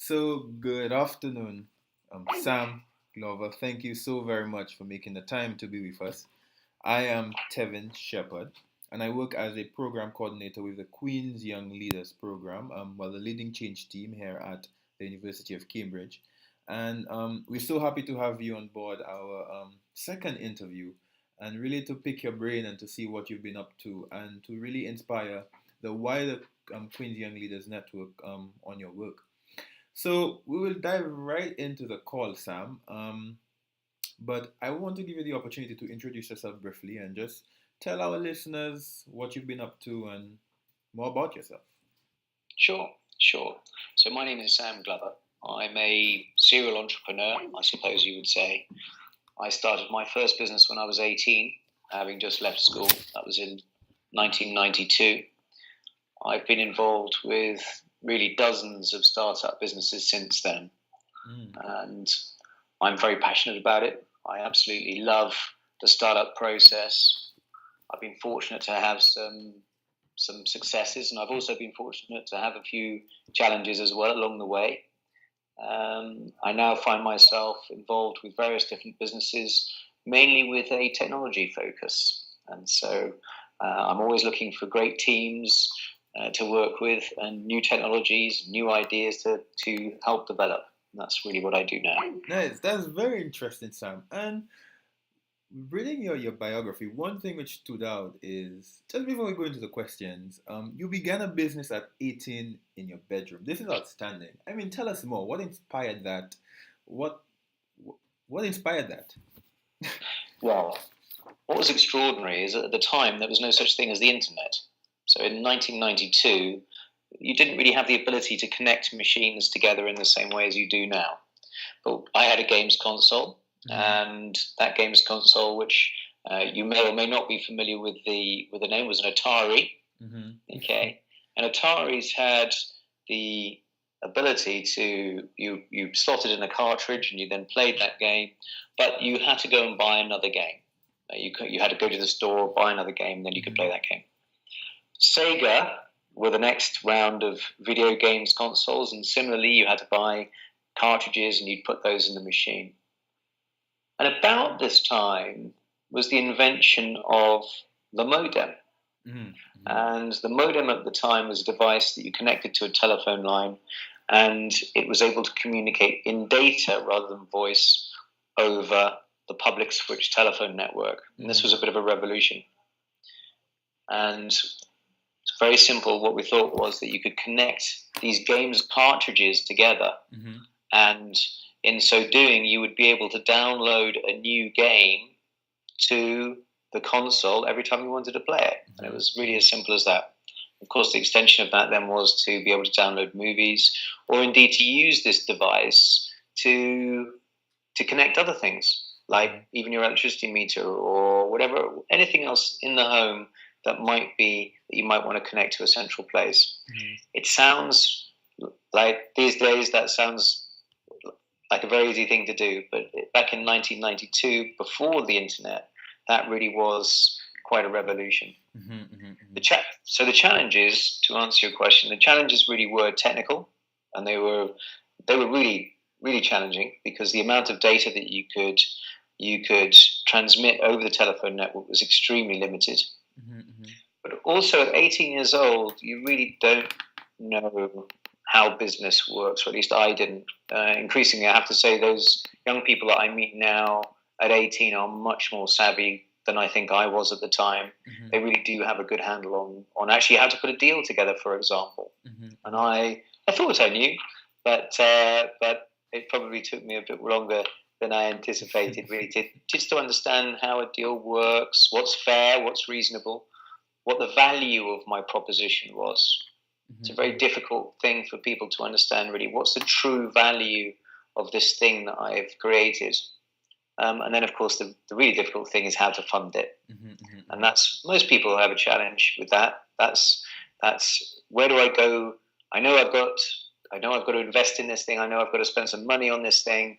So, good afternoon, Sam Glover. Thank you so very much for making the time to be with us. I am Tevin Shepherd, and I work as a program coordinator with the Queen's Young Leaders Program, the leading change team here at the University of Cambridge. And we're so happy to have you on board our second interview and really to pick your brain and to see what you've been up to and to really inspire the wider Queen's Young Leaders Network on your work. So we will dive right into the call, Sam. But I want to give you the opportunity to introduce yourself briefly and just tell our listeners what you've been up to and more about yourself. Sure. So my name is Sam Glover. I'm a serial entrepreneur, I suppose you would say. I started my first business when I was 18, having just left school. That was in 1992. I've been involved with really dozens of startup businesses since then. And I'm very passionate about it. I absolutely love the startup process. I've been fortunate to have some successes, and I've also been fortunate to have a few challenges as well along the way. I now find myself involved with various different businesses, mainly with a technology focus. And so I'm always looking for great teams to work with and new technologies, new ideas to help develop. And that's really what I do now. Nice. That's very interesting, Sam. And reading your biography, one thing which stood out is just before we go into the questions, you began a business at 18 in your bedroom. This is outstanding. I mean, tell us more. What inspired that? What what inspired that? Well, what was extraordinary is that at the time there was no such thing as the internet. So in 1992, you didn't really have the ability to connect machines together in the same way as you do now. But I had a games console, and that games console, which you may or may not be familiar with the name, was an Atari. Okay, and Ataris had the ability to you slotted in a cartridge and you then played that game, but you had to go and buy another game. You had to go to the store, buy another game, and then you could play that game. Sega were the next round of video games consoles, and similarly, you had to buy cartridges and you'd put those in the machine. And about this time was the invention of the modem. And the modem at the time was a device that you connected to a telephone line, and it was able to communicate in data rather than voice over the public switch telephone network. And this was a bit of a revolution. And it's very simple. What we thought was that you could connect these games cartridges together, and in so doing, you would be able to download a new game to the console every time you wanted to play it. And it was really as simple as that. Of course, the extension of that then was to be able to download movies, or indeed to use this device to connect other things, like even your electricity meter or whatever, anything else in the home that you might want to connect to a central place. It sounds like these days that sounds like a very easy thing to do, but back in 1992, before the internet, that really was quite a revolution. So the challenges, to answer your question, the challenges really were technical, and they were really, really challenging, because the amount of data that you could transmit over the telephone network was extremely limited. But also at 18 years old, you really don't know how business works, or at least I didn't. Increasingly, I have to say, those young people that I meet now at 18 are much more savvy than I think I was at the time. They really do have a good handle on actually how to put a deal together, for example. And I thought I knew, but it probably took me a bit longer than I anticipated, really, just to understand how a deal works, what's fair, what's reasonable, what the value of my proposition was. It's a very difficult thing for people to understand, really. What's the true value of this thing that I've created? And then, of course, the really difficult thing is how to fund it. And that's, most people have a challenge with that. That's where do I go? I know I've got to invest in this thing. I know I've got to spend some money on this thing.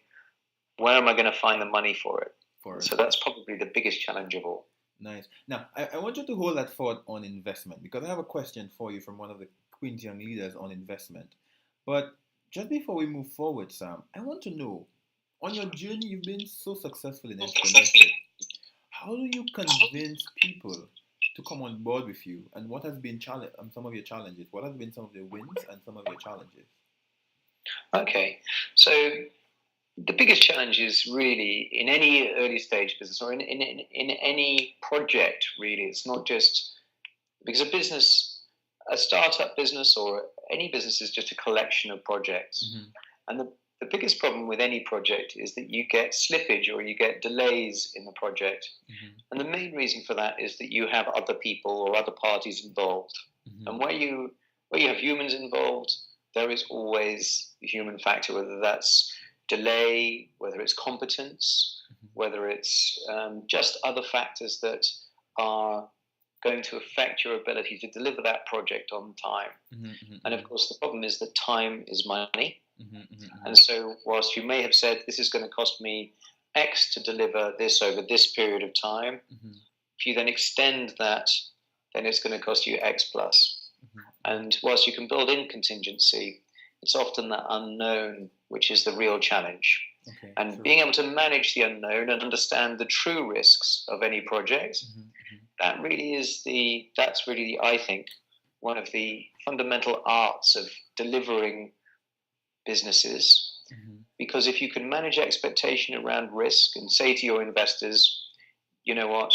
Where am I going to find the money for it? So that's probably the biggest challenge of all. Nice. Now, I want you to hold that thought on investment, because I have a question for you from one of the Queen's Young Leaders on investment. But Just before we move forward, Sam, I want to know, on your journey, you've been so successful in entrepreneurship. How do you convince people to come on board with you? And what has been some of your challenges? What has been some of the wins and some of your challenges? Okay, so the biggest challenge is really in any early stage business or in any project, really. It's not just because a startup business or any business is just a collection of projects. Mm-hmm. And the biggest problem with any project is that you get slippage or you get delays in the project. Mm-hmm. And the main reason for that is that you have other people or other parties involved. Mm-hmm. And where you have humans involved, there is always a human factor, whether that's delay, whether it's competence, Mm-hmm. whether it's just other factors that are going to affect your ability to deliver that project on time. Mm-hmm. And of course, the problem is that time is money. Mm-hmm. And so, whilst you may have said this is going to cost me X to deliver this over this period of time, Mm-hmm. if you then extend that, then it's going to cost you X plus. Mm-hmm. And whilst you can build in contingency, it's often that unknown which is the real challenge. Okay, and true. being able to manage the unknown and understand the true risks of any project, Mm-hmm. that's really, I think, one of the fundamental arts of delivering businesses. Mm-hmm. Because if you can manage expectation around risk and say to your investors, you know what,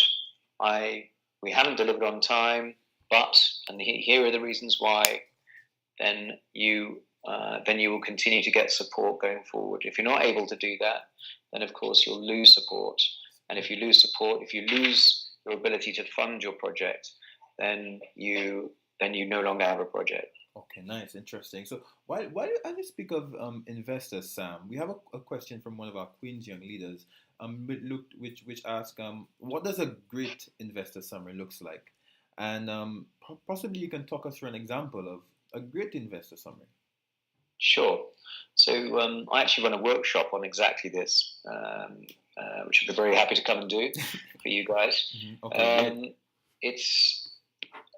we haven't delivered on time, and here are the reasons why, then you will continue to get support going forward. If you're not able to do that, then of course you'll lose support. And if you lose support, if you lose your ability to fund your project, then you no longer have a project. Okay, nice, interesting. So, as you speak of investors, Sam, we have a question from one of our Queen's Young leaders, which asks, what does a great investor summary looks like, and possibly you can talk us through an example of a great investor summary. Sure. So I actually run a workshop on exactly this, which I'd be very happy to come and do for you guys. Mm-hmm. Okay, it's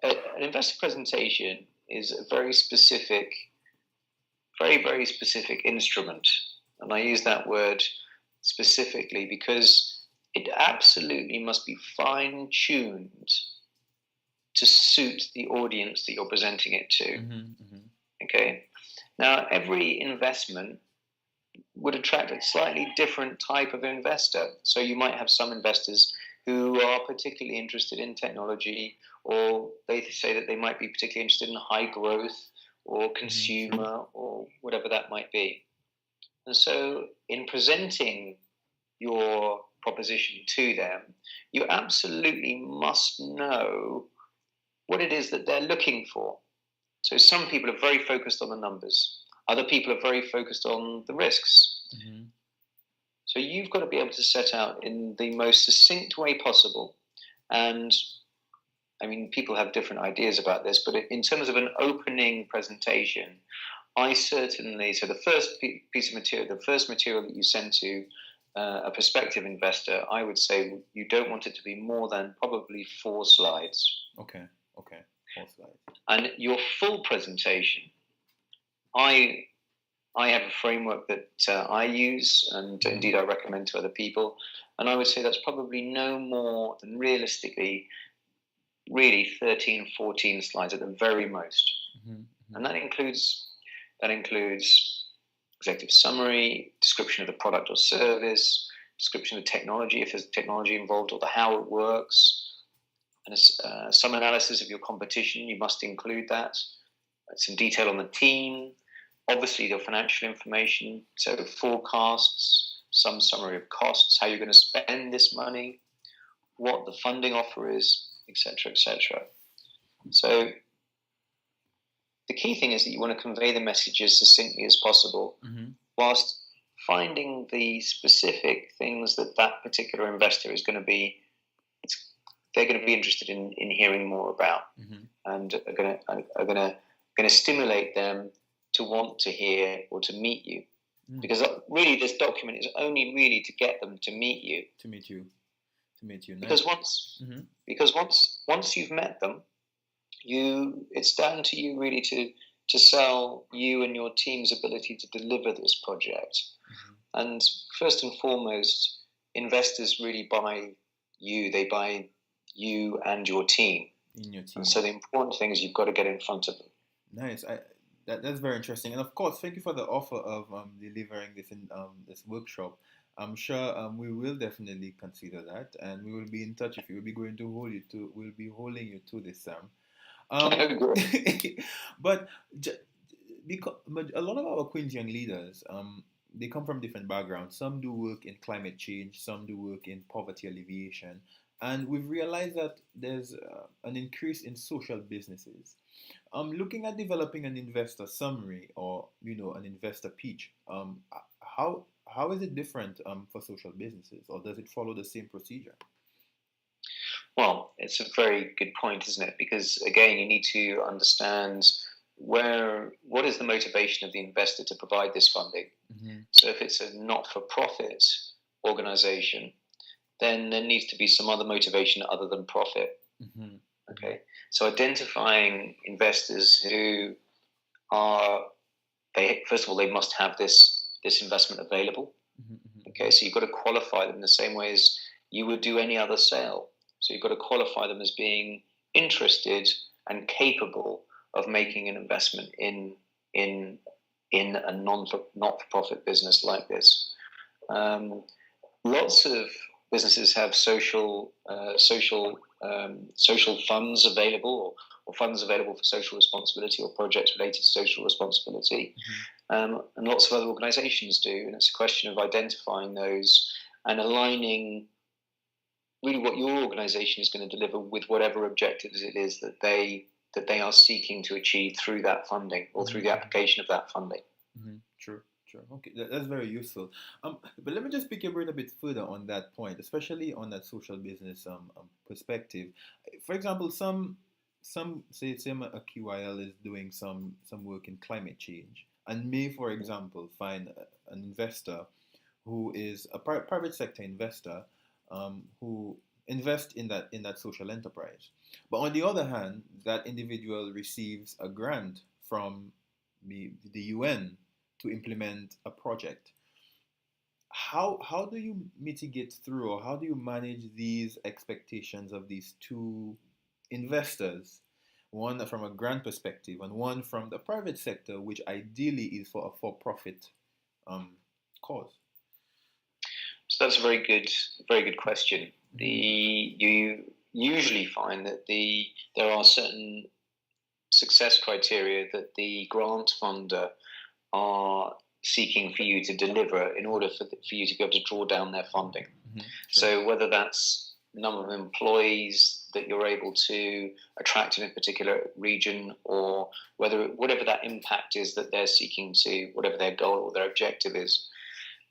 an investor presentation is a very specific, very specific instrument, and I use that word specifically because it absolutely must be fine-tuned to suit the audience that you're presenting it to. Mm-hmm. Mm-hmm. Okay. Now, every investment would attract a slightly different type of investor. So you might have some investors who are particularly interested in technology, or they say that they might be particularly interested in high growth or consumer, mm-hmm. or whatever that might be. And so in presenting your proposition to them, you absolutely must know what it is that they're looking for. So some people are very focused on the numbers. Other people are very focused on the risks. Mm-hmm. So you've got to be able to set out in the most succinct way possible. And I mean, people have different ideas about this, but in terms of an opening presentation, so the first piece of material, the first material that you send to a prospective investor, I would say you don't want it to be more than probably 4 slides. Okay. 4 slides. And your full presentation, I have a framework that I use, and indeed I recommend to other people, and I would say that's probably no more than realistically, really 13, 14 slides at the very most. Mm-hmm. And that includes executive summary, description of the product or service, description of technology, if there's technology involved, or the how it works, and some analysis of your competition. You must include that. Some detail on the team, obviously your financial information, so forecasts, some summary of costs, how you're going to spend this money, what the funding offer is, etc., etc. So the key thing is that you want to convey the message as succinctly as possible, mm-hmm. whilst finding the specific things that particular investor is going to be, they're going to be interested in hearing more about, mm-hmm. and are going to stimulate them to want to hear or to meet you. Mm. Because really this document is only really to get them to meet you. Nice. Because once you've met them, it's down to you really to sell you and your team's ability to deliver this project. And first and foremost, investors really buy you. They buy you and your team. In your team. And so the important thing is you've got to get in front of them. Nice. That's very interesting. And of course, thank you for the offer of delivering this in this workshop. I'm sure we will definitely consider that, and we will be in touch with you. We'll be going to hold you to. We'll be holding you to this, Sam. But because a lot of our Queen's Young leaders, they come from different backgrounds. Some do work in climate change, some do work in poverty alleviation, and we've realized that there's an increase in social businesses. Looking at developing an investor summary or an investor pitch, how is it different for social businesses, or does it follow the same procedure? Well, it's a very good point, isn't it? Because again, you need to understand what is the motivation of the investor to provide this funding. So if it's a not-for-profit organization, then there needs to be some other motivation other than profit. Okay, so identifying investors who first of all, they must have this investment available. Okay, so you've got to qualify them the same way as you would do any other sale. So you've got to qualify them as being interested and capable of making an investment in a not-for-profit business like this. Lots of businesses have social funds available, or funds available for social responsibility, or projects related to social responsibility, and lots of other organisations do. And it's a question of identifying those and aligning really what your organisation is going to deliver with whatever objectives it is that they are seeking to achieve through that funding or through the application of that funding. True. Okay, that's very useful. But let me just pick your brain a bit further on that point, especially on that social business perspective. For example, some say a QYL is doing some work in climate change, and may, for example, find an investor who is a private sector investor who invest in that social enterprise. But on the other hand, that individual receives a grant from the UN to implement a project. How do you mitigate through, or how do you manage these expectations of these two investors, one from a grant perspective and one from the private sector, which ideally is for a for-profit cause? So that's a very good question. You usually find that there are certain success criteria that the grant funder are seeking for you to deliver in order for you to be able to draw down their funding. So whether that's the number of employees that you're able to attract in a particular region, or whatever that impact is that they're seeking to, whatever their goal or their objective is.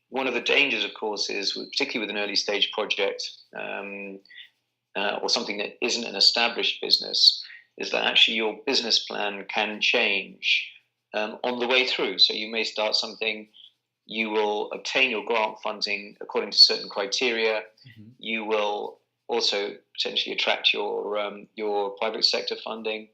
One of the dangers, of course, is particularly with an early stage project or something that isn't an established business, is that actually your business plan can change on the way through. So you may start something, you will obtain your grant funding according to certain criteria. You will also potentially attract your private sector funding.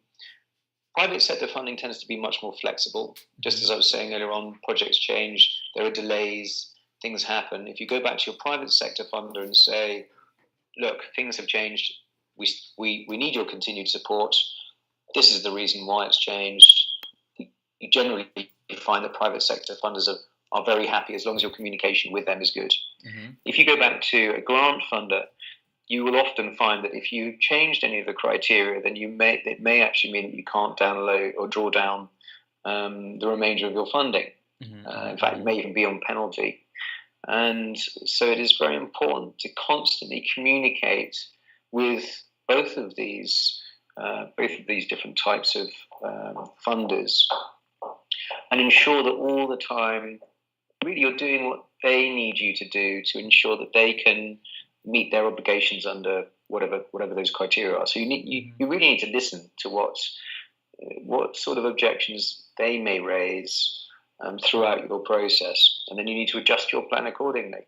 Private sector funding tends to be much more flexible. Just as I was saying earlier on, projects change, there are delays, things happen. If you go back to your private sector funder and say, look, things have changed, we need your continued support, this is the reason why it's changed, you generally find that private sector funders are very happy as long as your communication with them is good. If you go back to a grant funder, you will often find that if you changed any of the criteria, then it may actually mean that you can't download or draw down the remainder of your funding. In fact, you may even be on penalty. And so it is very important to constantly communicate with both of these different types of funders, and ensure that all the time, really, you're doing what they need you to do to ensure that they can meet their obligations under whatever those criteria are. So you really need to listen to what sort of objections they may raise throughout your process, and then you need to adjust your plan accordingly.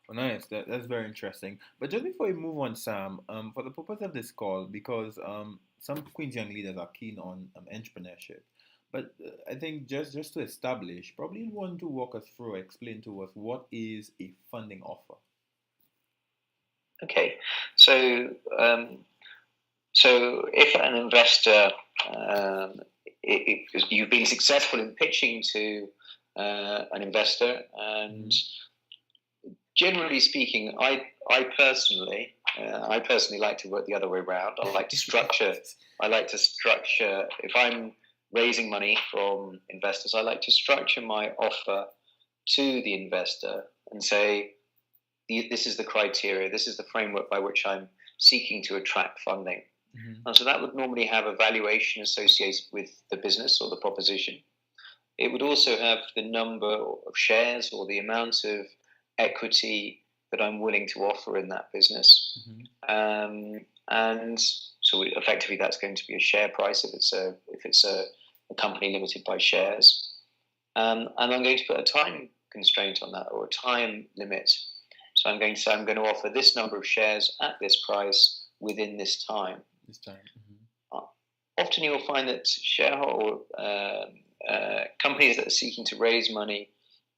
Oh, nice. That's very interesting. But just before we move on, Sam, for the purpose of this call, because some Queen's Young leaders are keen on entrepreneurship, but I think just to establish, probably you want to walk us through, explain to us what is a funding offer. Okay, so so if an investor, you've been successful in pitching to an investor, and generally speaking, I personally like to work the other way around. I like to structure. If I'm raising money from investors, I like to structure my offer to the investor and say, this is the criteria, this is the framework by which I'm seeking to attract funding. And so that would normally have a valuation associated with the business or the proposition. It would also have the number of shares or the amount of equity that I'm willing to offer in that business. And so effectively that's going to be a share price if it's a company limited by shares. And I'm going to put a time constraint on that, or a time limit. So I'm going to say I'm going to offer this number of shares at this price within this time. Often you'll find that companies that are seeking to raise money,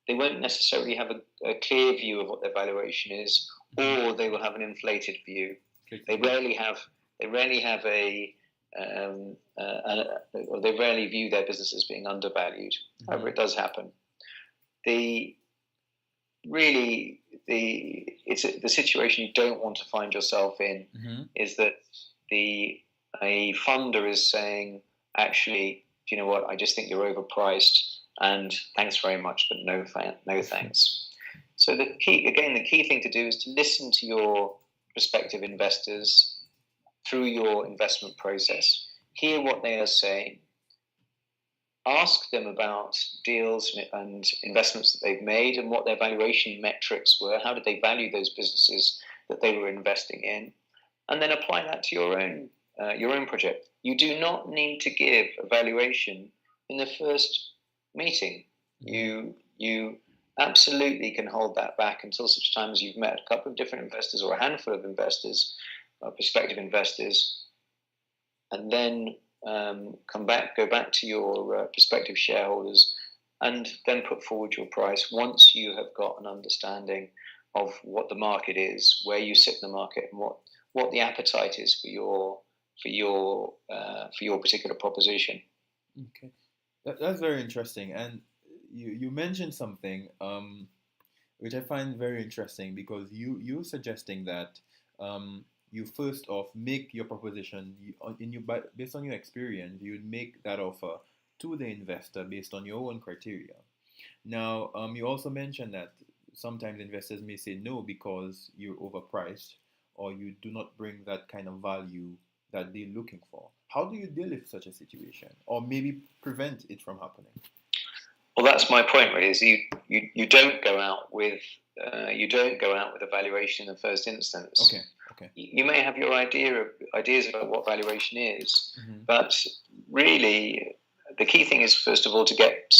they won't necessarily have a clear view of what their valuation is, or they will have an inflated view. They rarely view their business as being undervalued. However, it does happen. The situation you don't want to find yourself in is that a funder is saying, actually, do you know what? I just think you're overpriced, and thanks very much, but no thanks. So the key thing to do is to listen to your prospective investors through your investment process, hear what they are saying, ask them about deals and investments that they've made and what their valuation metrics were. How did they value those businesses that they were investing in? And then apply that to your own project. You do not need to give a valuation in the first meeting. You absolutely can hold that back until such time as you've met a couple of different investors or a handful of investors, prospective investors, and then go back to your prospective shareholders, and then put forward your price once you have got an understanding of what the market is, where you sit in the market, and what the appetite is for your particular proposition. Okay, that's very interesting. And you mentioned something which I find very interesting, because you're suggesting that you first off make your proposition based on your experience. You would make that offer to the investor based on your own criteria. Now, you also mentioned that sometimes investors may say no because you're overpriced or you do not bring that kind of value that they're looking for. How do you deal with such a situation, or maybe prevent it from happening? Well, that's my point, really. Is you don't go out with a valuation in the first instance. Okay. You may have your ideas about what valuation is, but really the key thing is, first of all, to get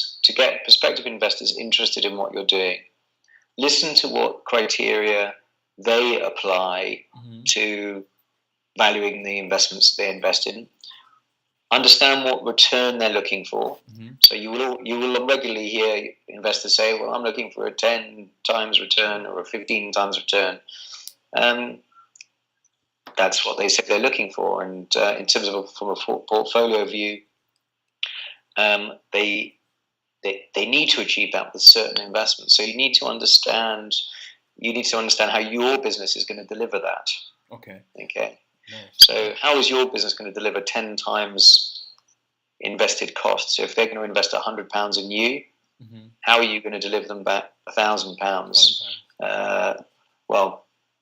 prospective investors interested in what you're doing. Listen to what criteria they apply to valuing the investments that they invest in. Understand what return they're looking for. So you will regularly hear investors say, "Well, I'm looking for a 10 times return or a 15 times return." That's what they say they're looking for. And in terms of from a portfolio view, they need to achieve that with certain investments. So you need to understand how your business is going to deliver that. Okay. Nice. So how is your business going to deliver 10 times invested costs? So if they're going to invest £100 in you, how are you going to deliver them back £1,000?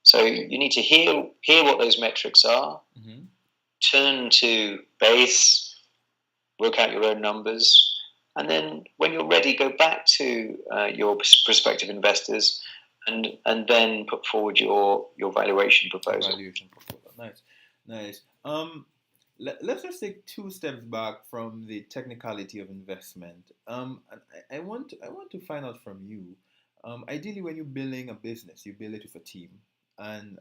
So you need to hear what those metrics are, turn to base, work out your own numbers, and then when you're ready, go back to your prospective investors and then put forward your valuation proposal. Nice. Let's just take 2 steps back from the technicality of investment. And I want to find out from you, Ideally, when you're building a business, you build it with a team, and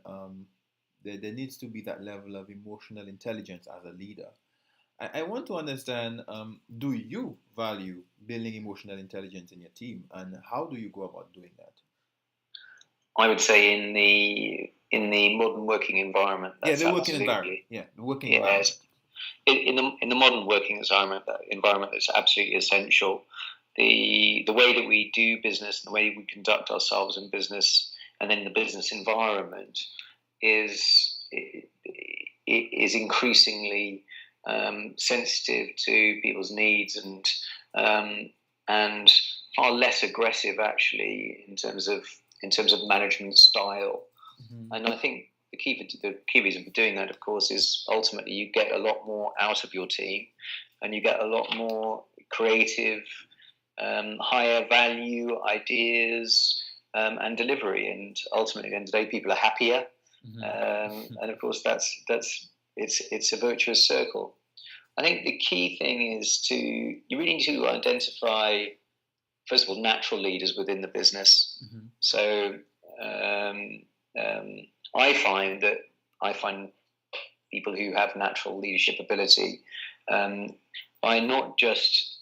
there needs to be that level of emotional intelligence as a leader. I want to understand, do you value building emotional intelligence in your team, and how do you go about doing that? I would say in the modern working environment, that's the working environment. absolutely Yeah, the working yes. environment. In the modern working environment, that's absolutely essential. The way that we do business and the way we conduct ourselves in business and in the business environment is is increasingly sensitive to people's needs and far less aggressive actually in terms of management style. Mm-hmm. And I think the key reason for doing that, of course, is ultimately you get a lot more out of your team, and you get a lot more creative, higher value ideas and delivery. And ultimately, at the end of the day, people are happier. Mm-hmm. And of course, it's a virtuous circle. I think the key thing is you really need to identify, first of all, natural leaders within the business. Mm-hmm. So I find people who have natural leadership ability by not just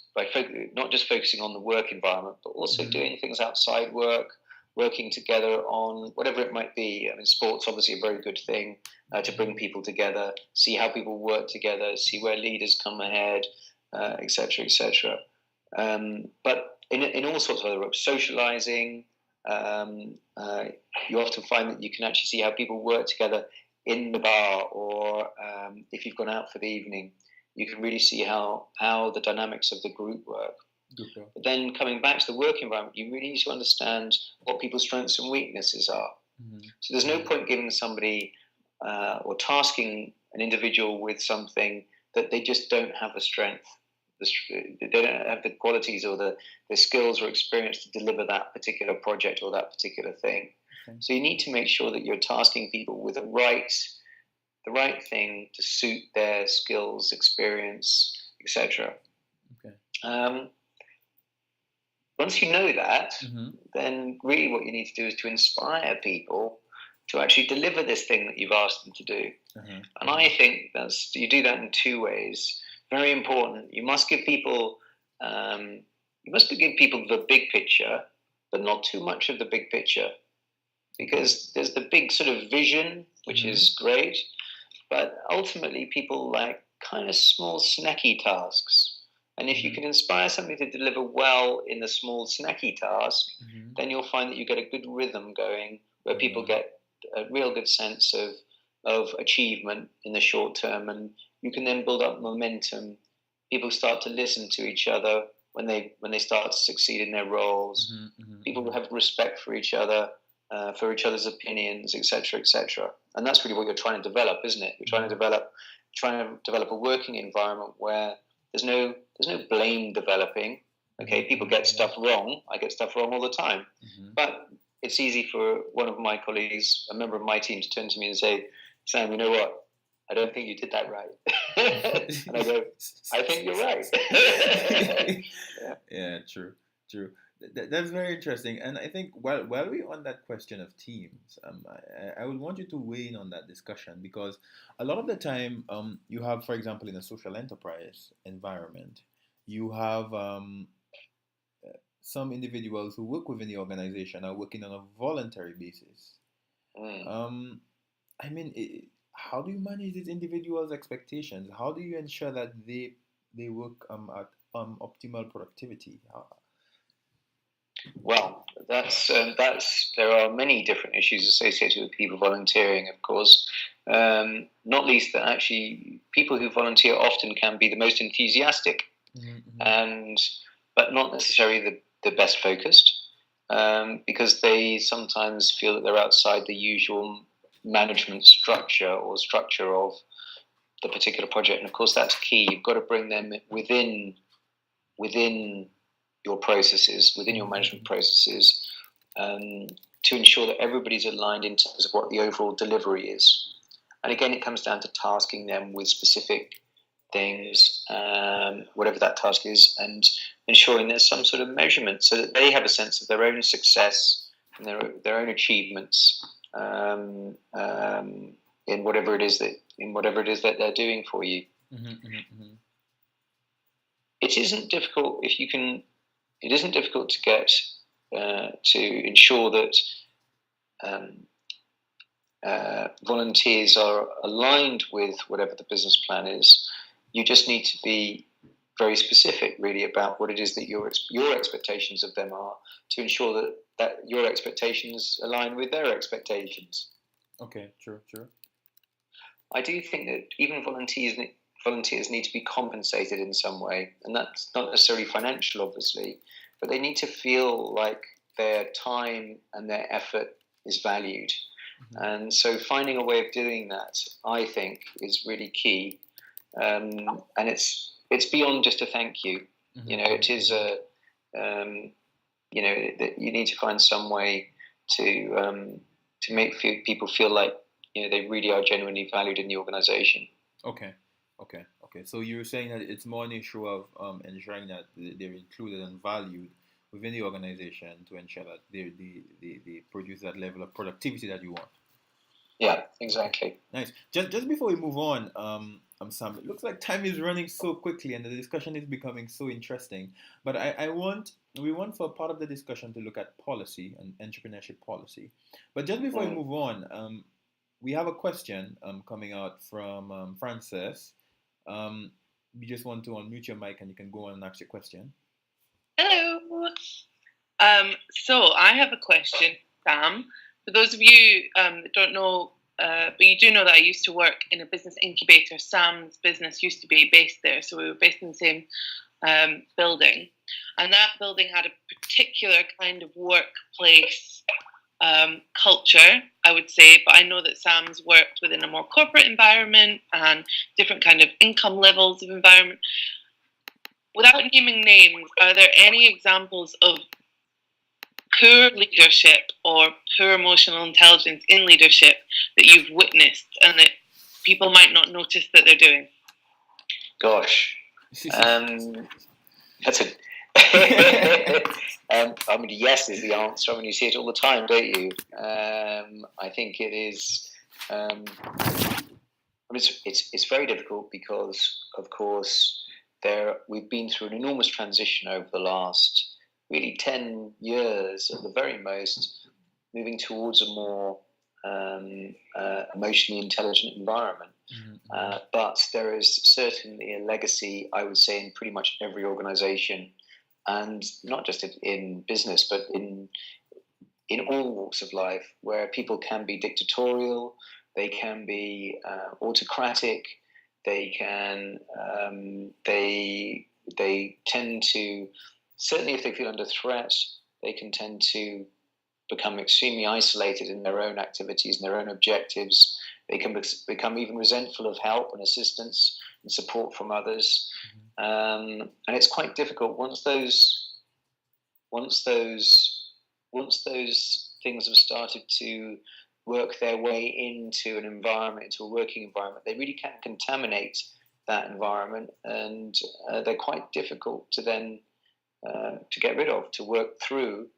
focusing on the work environment, but also Mm-hmm. doing things outside work, working together on whatever it might be. I mean, sports obviously a very good thing to bring people together, see how people work together, see where leaders come ahead, etc., etc. But in all sorts of other work, socializing, you often find that you can actually see how people work together in the bar, or if you've gone out for the evening, you can really see how the dynamics of the group work. Okay. But then coming back to the work environment, you really need to understand what people's strengths and weaknesses are. Mm-hmm. So there's no point giving somebody or tasking an individual with something that they just don't have the strength. They don't have the qualities or the skills or experience to deliver that particular project or that particular thing. Okay. So you need to make sure that you're tasking people with the right thing to suit their skills, experience, etc. Okay. Once you know that, Mm-hmm. then really what you need to do is to inspire people to actually deliver this thing that you've asked them to do. Uh-huh. And I think you do that in two ways. Very important. You must give people the big picture, but not too much of the big picture, because there's the big sort of vision, which Mm-hmm. is great, but ultimately people like kind of small snacky tasks. And if you can inspire somebody to deliver well in the small snacky task, Mm-hmm. then you'll find that you get a good rhythm going where people get a real good sense of achievement in the short term, and you can then build up momentum. People start to listen to each other when they start to succeed in their roles. Mm-hmm. People have respect for each other, for each other's opinions, etc., etc. And that's really what you're trying to develop, isn't it? You're trying to develop a working environment where there's no blame developing. Okay, people get stuff wrong. I get stuff wrong all the time, but it's easy for one of my colleagues, a member of my team, to turn to me and say, "Sam, you know what? I don't think you did that right." And I go, "I think you're right." Yeah, true. That's very interesting, and I think while we're on that question of teams, I would want you to weigh in on that discussion, because a lot of the time, you have, for example, in a social enterprise environment, you have some individuals who work within the organization are working on a voluntary basis. Um, I mean, how do you manage these individuals' expectations? How do you ensure that they work at optimal productivity? Well, that's there are many different issues associated with people volunteering, of course. Not least that actually people who volunteer often can be the most enthusiastic, and but not necessarily the best focused, because they sometimes feel that they're outside the usual management structure or structure of the particular project. And of course, that's key. You've got to bring them within your processes, within your management processes, to ensure that everybody's aligned in terms of what the overall delivery is. And again, it comes down to tasking them with specific things, whatever that task is, and ensuring there's some sort of measurement so that they have a sense of their own success and their own achievements in whatever it is that they're doing for you. It isn't difficult if you can. It isn't difficult to get to ensure that volunteers are aligned with whatever the business plan is. You just need to be very specific, really, about what it is that your expectations of them are, to ensure that your expectations align with their expectations. Okay, true. I do think that even volunteers need to be compensated in some way, and that's not necessarily financial, obviously, but they need to feel like their time and their effort is valued. And so finding a way of doing that, I think, is really key. And it's beyond just a thank you. It is that you need to find some way to make people feel like they really are genuinely valued in the organization. Okay. So you're saying that it's more an issue of ensuring that they're included and valued within the organization to ensure that they produce that level of productivity that you want. Yeah, exactly. Nice. Just before we move on, Sam, it looks like time is running so quickly and the discussion is becoming so interesting. But we want for part of the discussion to look at policy and entrepreneurship policy. But just before we move on, we have a question coming out from Frances. We just want to unmute your mic and you can go on and ask your question. Hello. So I have a question, Sam. For those of you that don't know, but you do know that I used to work in a business incubator. Sam's business used to be based there, so we were based in the same building. And that building had a particular kind of workplace culture, I would say, but I know that Sam's worked within a more corporate environment and different kind of income levels of environment. Without naming names, are there any examples of poor leadership or poor emotional intelligence in leadership that you've witnessed and that people might not notice that they're doing? Gosh, that's a. Yes is the answer. You see it all the time, don't you? I think it is. It's very difficult because, of course, we've been through an enormous transition over the last really 10 years at the very most, moving towards a more emotionally intelligent environment. But there is certainly a legacy, I would say, in pretty much every organization, and not just in business, but in all walks of life, where people can be dictatorial, they can be autocratic, they tend to, certainly if they feel under threat, they can tend to become extremely isolated in their own activities and their own objectives. They can become even resentful of help and assistance and support from others. And it's quite difficult once those things have started to work their way into an environment, into a working environment. They really can contaminate that environment, and they're quite difficult to then to get rid of, to work through.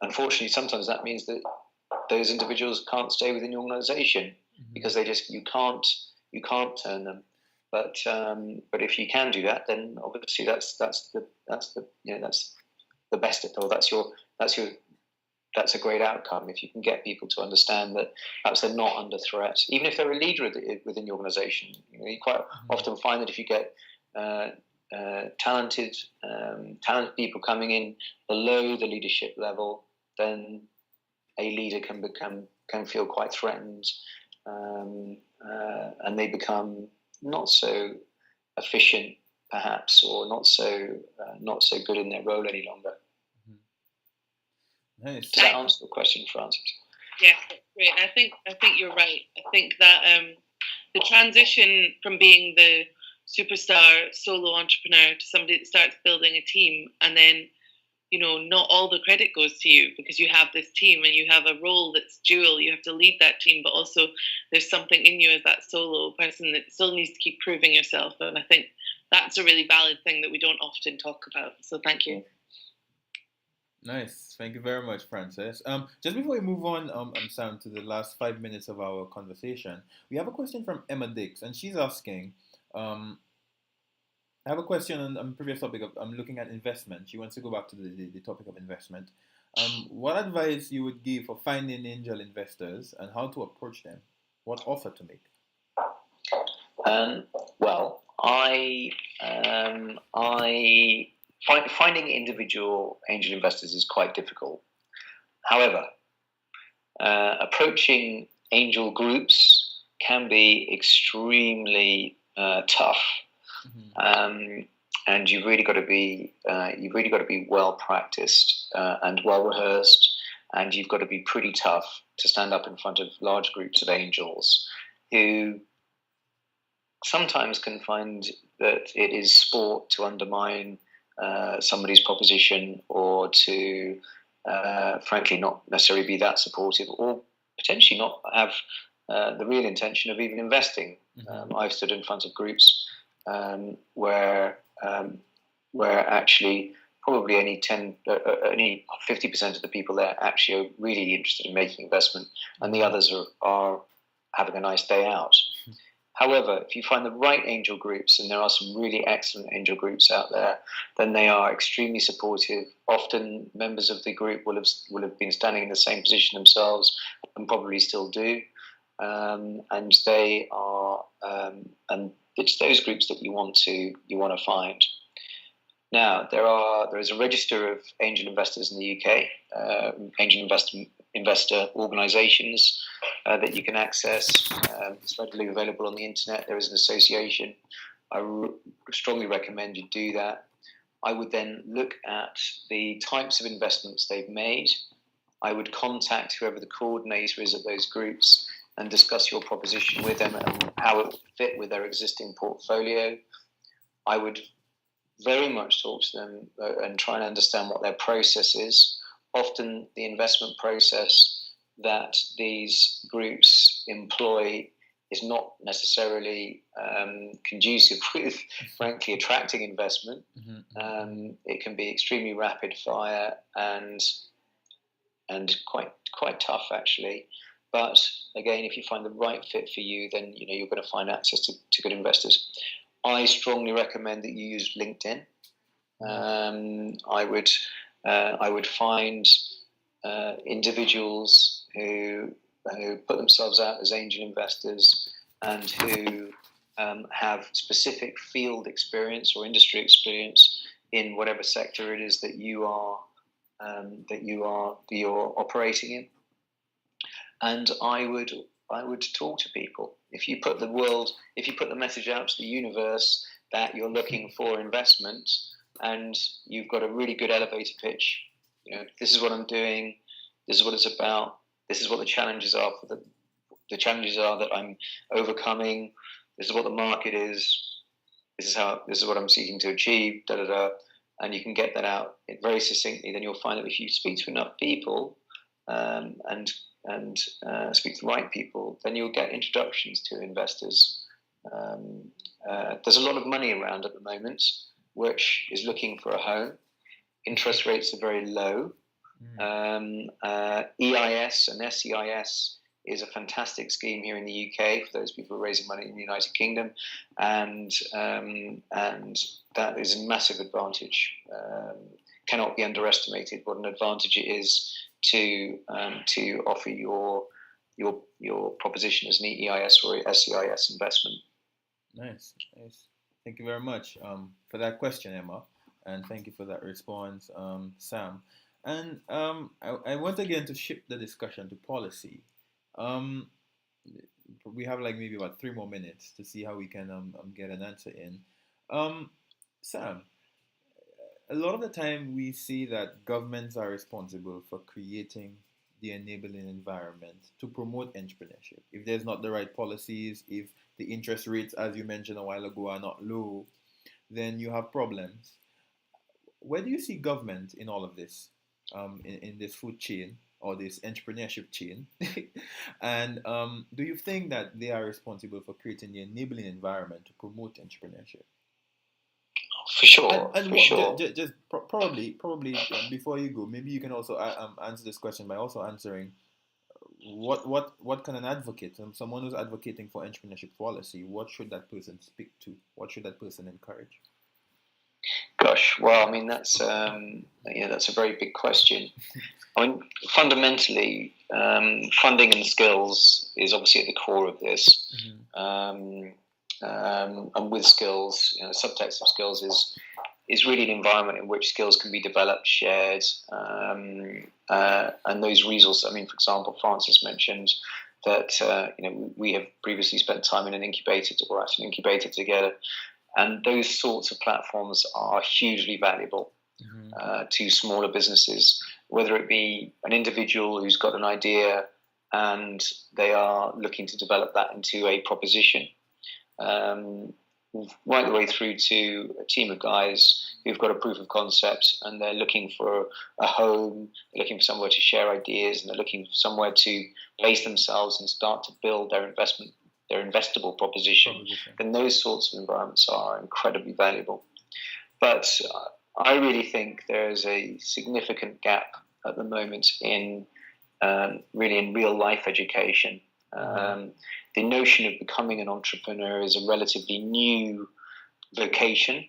Unfortunately, sometimes that means that those individuals can't stay within the organisation because you can't turn them. But if you can do that, then obviously that's the best at all. That's a great outcome if you can get people to understand that perhaps they're not under threat, even if they're a leader within the organisation. You quite often find that if you get talented people coming in below the leadership level, then a leader can feel quite threatened, and they become not so efficient, perhaps, or not so good in their role any longer. Nice. Does that answer the question, Francis? Yes, that's great. I think you're right. I think that the transition from being the superstar solo entrepreneur to somebody that starts building a team and then not all the credit goes to you, because you have this team and you have a role that's dual. You have to lead that team, but also there's something in you as that solo person that still needs to keep proving yourself. And I think that's a really valid thing that we don't often talk about. So thank you. Nice. Thank you very much, Frances. Just before we move on, Sam, to the last 5 minutes of our conversation, we have a question from Emma Dix, and she's asking, I have a question on previous topic of I'm looking at investment. She wants to go back to the topic of investment. What advice you would give for finding angel investors and how to approach them? What offer to make? Well, finding individual angel investors is quite difficult. However, approaching angel groups can be extremely tough, and you've really got to be well practiced and well rehearsed, and you've got to be pretty tough to stand up in front of large groups of angels who sometimes can find that it is sport to undermine somebody's proposition, or to frankly not necessarily be that supportive, or potentially not have the real intention of even investing. I've stood in front of groups where actually probably only 50% of the people there actually are really interested in making investment, and the others are having a nice day out. However, if you find the right angel groups, and there are some really excellent angel groups out there, then they are extremely supportive. Often members of the group will have been standing in the same position themselves, and probably still do. And they are, and it's those groups that you want to find. Now, there is a register of angel investors in the UK, angel investor organisations that you can access. It's readily available on the internet. There is an association. I strongly recommend you do that. I would then look at the types of investments they've made. I would contact whoever the coordinator is at those groups and discuss your proposition with them and how it would fit with their existing portfolio. I would very much talk to them and try and understand what their process is. Often the investment process that these groups employ is not necessarily conducive with, frankly, attracting investment. It can be extremely rapid fire and quite tough, actually. But again, if you find the right fit for you, then you're going to find access to good investors. I strongly recommend that you use LinkedIn. I would find individuals who put themselves out as angel investors and who have specific field experience or industry experience in whatever sector it is that you're operating in. And I would talk to people. If you put the message out to the universe that you're looking for investment, and you've got a really good elevator pitch, this is what I'm doing, this is what it's about, this is what the challenges are the challenges are that I'm overcoming, this is what the market is, this is what I'm seeking to achieve, and you can get that out very succinctly, then you'll find that if you speak to enough people and speak to the right people, then you'll get introductions to investors. There's a lot of money around at the moment which is looking for a home. Interest rates are very low. EIS and SEIS is a fantastic scheme here in the UK for those people who are raising money in the United Kingdom, and that is a massive advantage. Cannot be underestimated what an advantage it is to offer your proposition as an EIS or SEIS investment. Nice. Thank you very much for that question, Emma, and thank you for that response, Sam. And I want again to shift the discussion to policy. We have maybe about 3 more minutes to see how we can get an answer in. Sam, a lot of the time we see that governments are responsible for creating the enabling environment to promote entrepreneurship. If there's not the right policies, if the interest rates, as you mentioned a while ago, are not low, then you have problems. where do you see government in all of this, in this food chain or this entrepreneurship chain? And do you think that they are responsible for creating the enabling environment to promote entrepreneurship? For sure, And for what, sure. probably before you go, maybe you can also answer this question by also answering what can an advocate, someone who's advocating for entrepreneurship policy, what should that person speak to? What should that person encourage? Gosh, well, I mean that's a very big question. I mean, fundamentally, funding and skills is obviously at the core of this. And with skills, the subtext of skills is really an environment in which skills can be developed, shared, and those resources. I mean, for example, Francis mentioned that we have previously spent time in an incubator or at an incubator together, and those sorts of platforms are hugely valuable to smaller businesses, whether it be an individual who's got an idea and they are looking to develop that into a proposition, right the way through to a team of guys who've got a proof of concept and they're looking for a home, they're looking for somewhere to share ideas, and they're looking for somewhere to base themselves and start to build their investable proposition. Then those sorts of environments are incredibly valuable. But I really think there is a significant gap at the moment in really in real life education. The notion of becoming an entrepreneur is a relatively new vocation.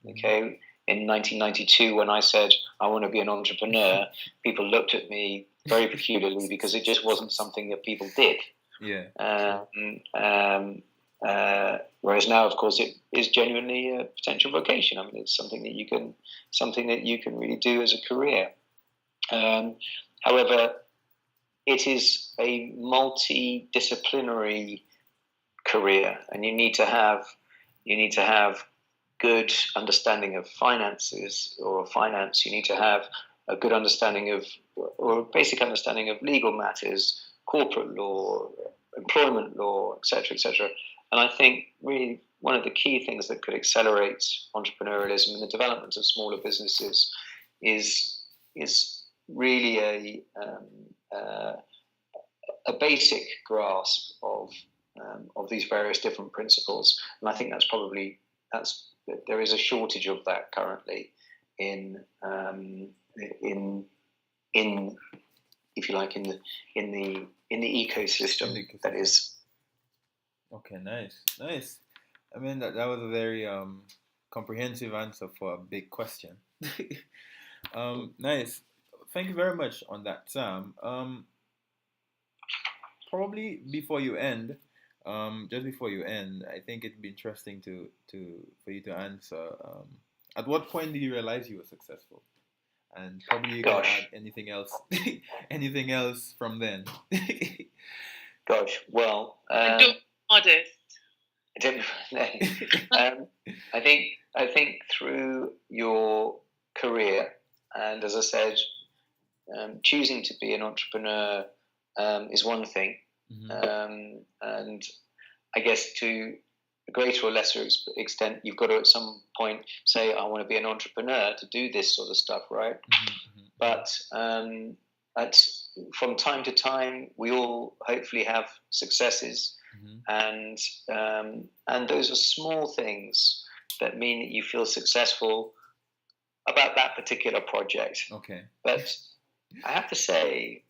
Okay, in 1992, when I said I want to be an entrepreneur, people looked at me very peculiarly because it just wasn't something that people did. Whereas now, of course, it is genuinely a potential vocation. I mean, it's something that you can really do as a career. However, it is a multidisciplinary career, and you need to have good understanding of finances or finance. You need to have a good understanding of, or a basic understanding of legal matters, corporate law, employment law, etc., etc. And I think really one of the key things that could accelerate entrepreneurialism and the development of smaller businesses is really a basic grasp of these various different principles. And I think there is a shortage of that currently in if you like in the ecosystem that is. Okay, nice. I mean that was a very comprehensive answer for a big question. Nice. Thank you very much on that, Sam. Probably before you end, just before you end, I think it'd be interesting for you to answer. At what point did you realize you were successful? And probably you can add anything else from then. Gosh, well, don't modest. I think through your career, and as I said, choosing to be an entrepreneur is one thing, and I guess to a greater or lesser extent, you've got to at some point say, I want to be an entrepreneur to do this sort of stuff, right? But from time to time, we all hopefully have successes, and those are small things that mean that you feel successful about that particular project. Okay. But I have to say,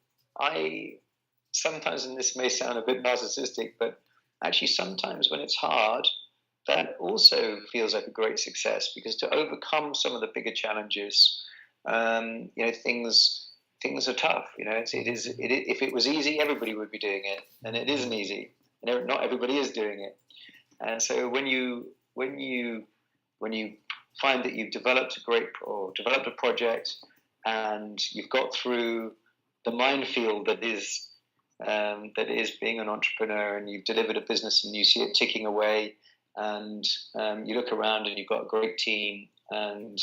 sometimes, and this may sound a bit narcissistic, but actually sometimes when it's hard, that also feels like a great success, because to overcome some of the bigger challenges, things are tough. If it was easy, everybody would be doing it, and it isn't easy. Not everybody is doing it, and so when you find that you've developed a project, and you've got through the minefield that is being an entrepreneur, and you've delivered a business and you see it ticking away, and you look around and you've got a great team, and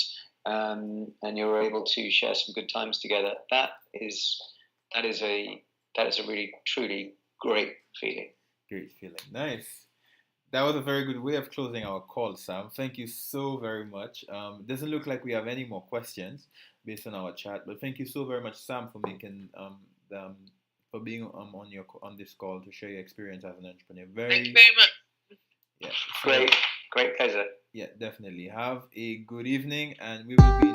you're able to share some good times together. That is a really truly great feeling. Great feeling. Nice. That was a very good way of closing our call, Sam. Thank you so very much. It doesn't look like we have any more questions based on our chat, but thank you so very much, Sam, for making for being on this call to share your experience as an entrepreneur. Thank you very much. Yeah. So, great pleasure. Yeah, definitely. Have a good evening, and we will be.